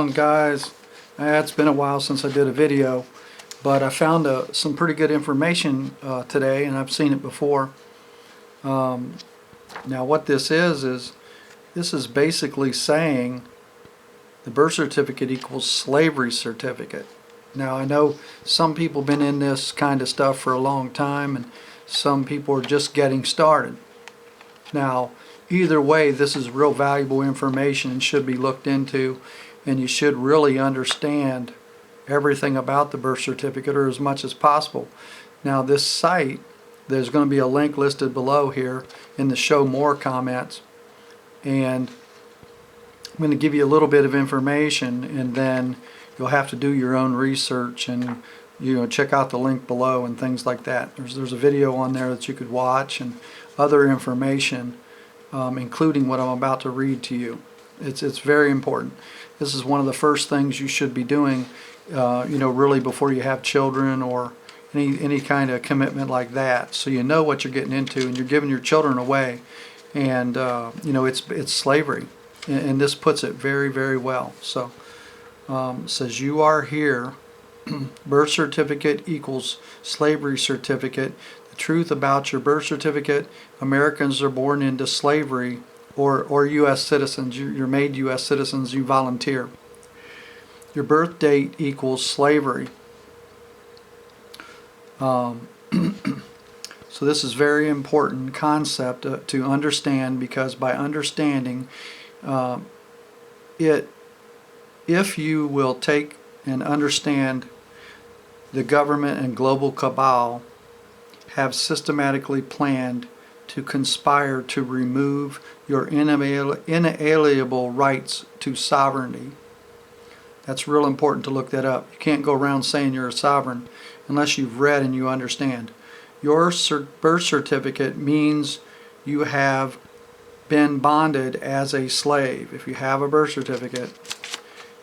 on, guys? It's been a while since I did a video, but I found some pretty good information today, and I've seen it before. Now what this is this is basically saying the birth certificate equals slavery certificate. Now I know some people have been in this kind of stuff for a long time, and some people are just getting started. Now either way, this is real valuable information and should be looked into, and you should really understand everything about the birth certificate, or as much as possible. Now this site, there's going to be a link listed below here in the show more comments, and I'm going to give you a little bit of information, and then you'll have to do your own research and check out the link below and things like that. There's a video on there that you could watch and other information, including what I'm about to read to you. It's very important. This is one of the first things you should be doing, really before you have children or any kind of commitment like that, so you know what you're getting into, and you're giving your children away, and it's slavery, and this puts it very, very well. So it says you are here. Birth certificate equals slavery certificate. The truth about your birth certificate: Americans are born into slavery, or U.S. citizens. You're made U.S. citizens. You volunteer. Your birth date equals slavery. So this is very important concept to understand, because by understanding it, if you will take and understand, the government and global cabal have systematically planned to conspire to remove your inalienable rights to sovereignty. That's real important to look that up. You can't go around saying you're a sovereign unless you've read and you understand. Your birth certificate means you have been bonded as a slave. If you have a birth certificate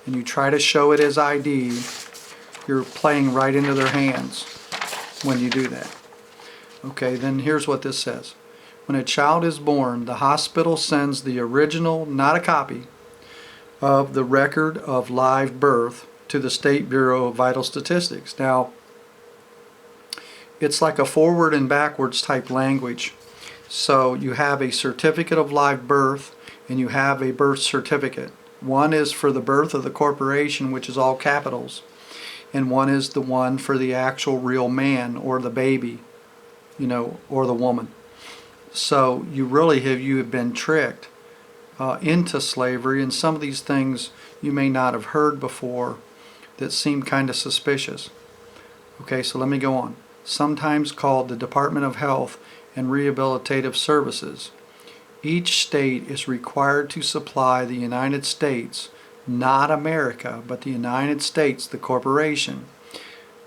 and you try to show it as ID, you're playing right into their hands when you do that. Okay, then here's what this says. When a child is born, the hospital sends the original, not a copy, of the record of live birth to the State Bureau of Vital Statistics. Now, it's like a forward and backwards type language. So you have a certificate of live birth and you have a birth certificate. One is for the birth of the corporation, which is all capitals, and one is the one for the actual real man or the baby, or the woman. So you have been tricked into slavery, and some of these things you may not have heard before that seem kind of suspicious. Okay, so let me go on. Sometimes called the Department of Health and Rehabilitative Services. Each state is required to supply the United States, not America, but the United States, the corporation,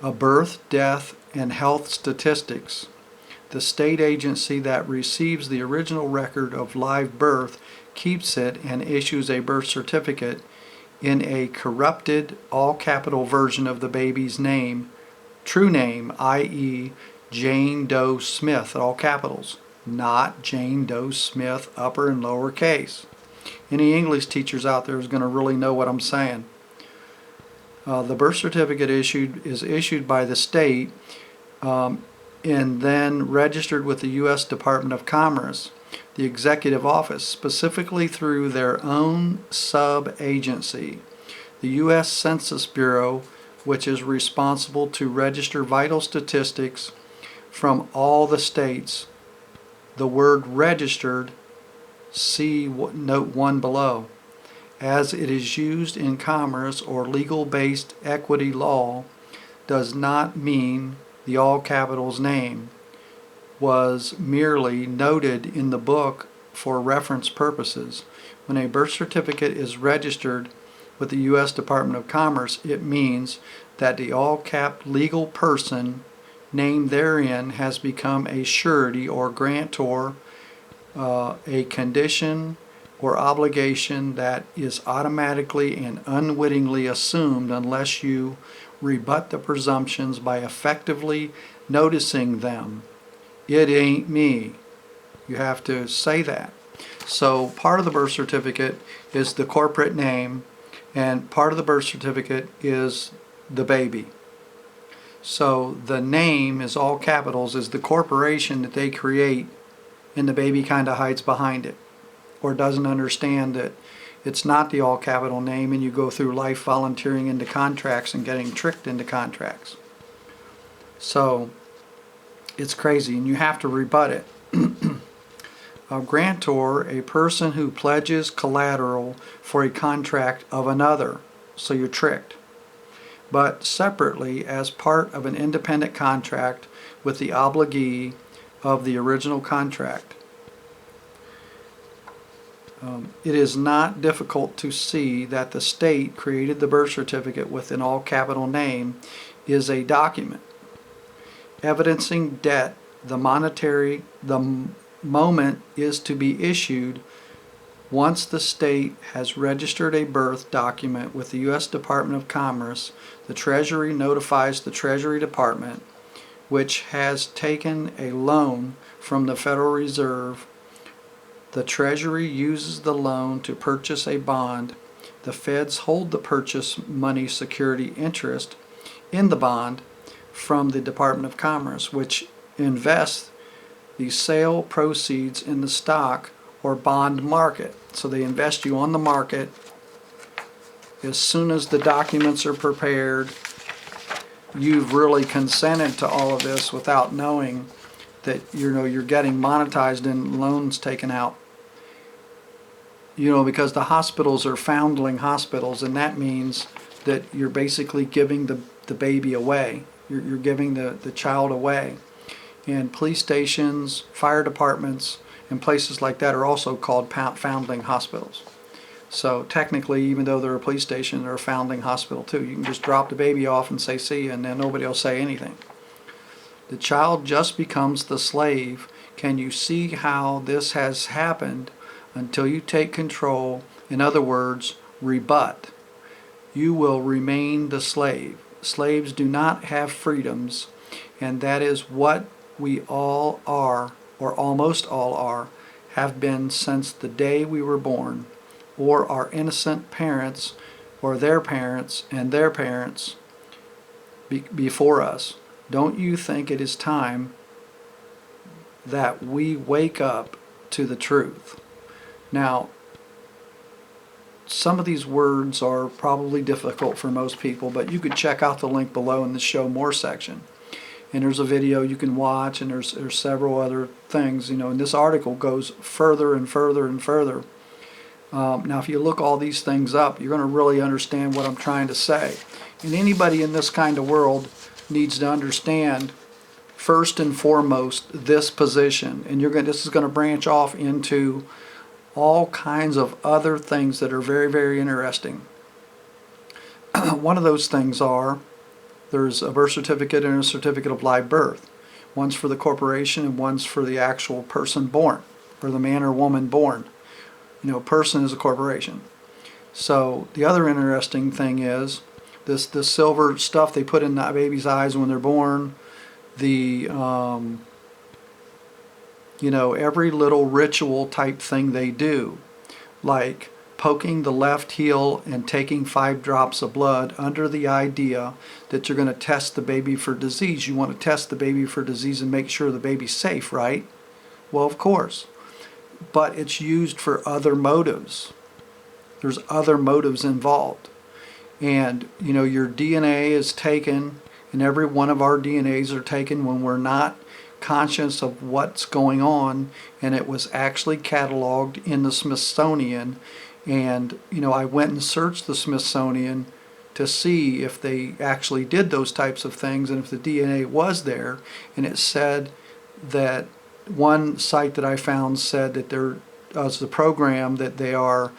a birth, death, and health statistics. The state agency that receives the original record of live birth keeps it and issues a birth certificate in a corrupted, all-capital version of the baby's name, true name, i.e. Jane Doe Smith, all capitals, not Jane Doe Smith, upper and lower case. Any English teachers out there is going to really know what I'm saying. The birth certificate is issued by the state and then registered with the U.S. Department of Commerce, the executive office, specifically through their own sub-agency, the U.S. Census Bureau, which is responsible to register vital statistics from all the states. The word registered, see note 1 below, as it is used in commerce or legal-based equity law, does not mean the all capitals name was merely noted in the book for reference purposes. When a birth certificate is registered with the U.S. Department of Commerce, it means that the all-capped legal person named therein has become a surety or grantor, a condition or obligation that is automatically and unwittingly assumed unless you rebut the presumptions by effectively noticing them. It ain't me. You have to say that. So part of the birth certificate is the corporate name, And part of the birth certificate is the baby. So the name is all capitals, is the corporation that they create, and the baby kind of hides behind it or doesn't understand that it's not the all capital name, and you go through life volunteering into contracts and getting tricked into contracts. So it's crazy, and you have to rebut it. A grantor, a person who pledges collateral for a contract of another. So you're tricked. But separately, as part of an independent contract with the obligee of the original contract. It is not difficult to see that the state created the birth certificate with an all capital name is a document evidencing debt. The moment is to be issued once the state has registered a birth document with the U.S. Department of Commerce. The Treasury notifies the Treasury Department, which has taken a loan from the Federal Reserve. The Treasury uses the loan to purchase a bond. The feds hold the purchase money security interest in the bond from the Department of Commerce, which invests the sale proceeds in the stock or bond market. So they invest you on the market. As soon as the documents are prepared, you've really consented to all of this without knowing that you're getting monetized and loans taken out. Because the hospitals are foundling hospitals, and that means that you're basically giving the baby away. You're giving the child away. And police stations, fire departments, and places like that are also called foundling hospitals. So technically, even though they're a police station, they're a foundling hospital too. You can just drop the baby off and say see you, and then nobody will say anything. The child just becomes the slave. Can you see how this has happened until you take control? In other words, rebut. You will remain the slave. Slaves do not have freedoms, and that is what we all are, or almost all are, have been since the day we were born, or our innocent parents, or their parents, and their parents before us. Don't you think it is time that we wake up to the truth? Now, some of these words are probably difficult for most people, but you could check out the link below in the Show More section. And there's a video you can watch, and there's several other things, and this article goes further and further and further. Now, if you look all these things up, you're going to really understand what I'm trying to say. And anybody in this kind of world needs to understand, first and foremost, this position. And this is going to branch off into all kinds of other things that are very, very interesting. One of those things there's a birth certificate and a certificate of live birth. One's for the corporation and one's for the actual person born, or the man or woman born. Person is a corporation. So the other interesting thing is this silver stuff they put in the baby's eyes when they're born. Every little ritual type thing they do, like poking the left heel and taking 5 drops of blood under the idea that you're going to test the baby for disease. You want to test the baby for disease and make sure the baby's safe, right? Well, of course. But it's used for other motives. There's other motives involved. And, your DNA is taken, and every one of our DNAs are taken when we're not conscious of what's going on, and it was actually cataloged in the Smithsonian. And I went and searched the Smithsonian to see if they actually did those types of things and if the DNA was there, and it said that one site that I found said that there was a program that they are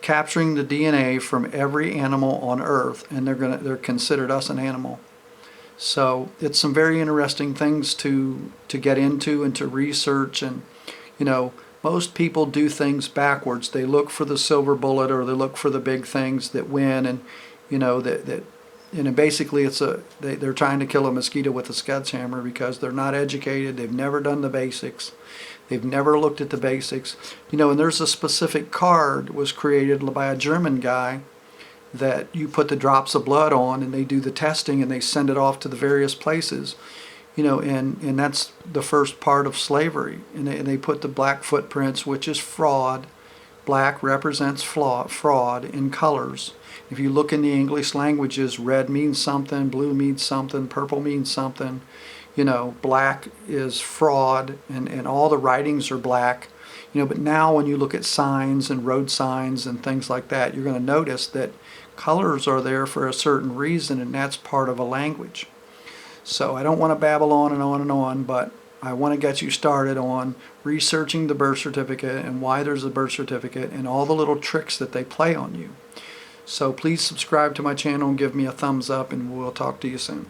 capturing the DNA from every animal on Earth, and they're considered us an animal. So it's some very interesting things to get into and to research. And most people do things backwards. They look for the silver bullet, or they look for the big things that win, and basically they're trying to kill a mosquito with a sledgehammer because they're not educated. They've never done the basics. They've never looked at the basics. You know, and there's a specific card was created by a German guy that you put the drops of blood on, and they do the testing and they send it off to the various places. You know, and that's the first part of slavery. And they put the black footprints, which is fraud. Black represents fraud in colors. If you look in the English languages, red means something, blue means something, purple means something. You know, black is fraud, and all the writings are black. You know, but now when you look at signs and road signs and things like that, you're going to notice that colors are there for a certain reason, and that's part of a language. So I don't want to babble on and on and on, but I want to get you started on researching the birth certificate and why there's a birth certificate and all the little tricks that they play on you. So please subscribe to my channel and give me a thumbs up, and we'll talk to you soon.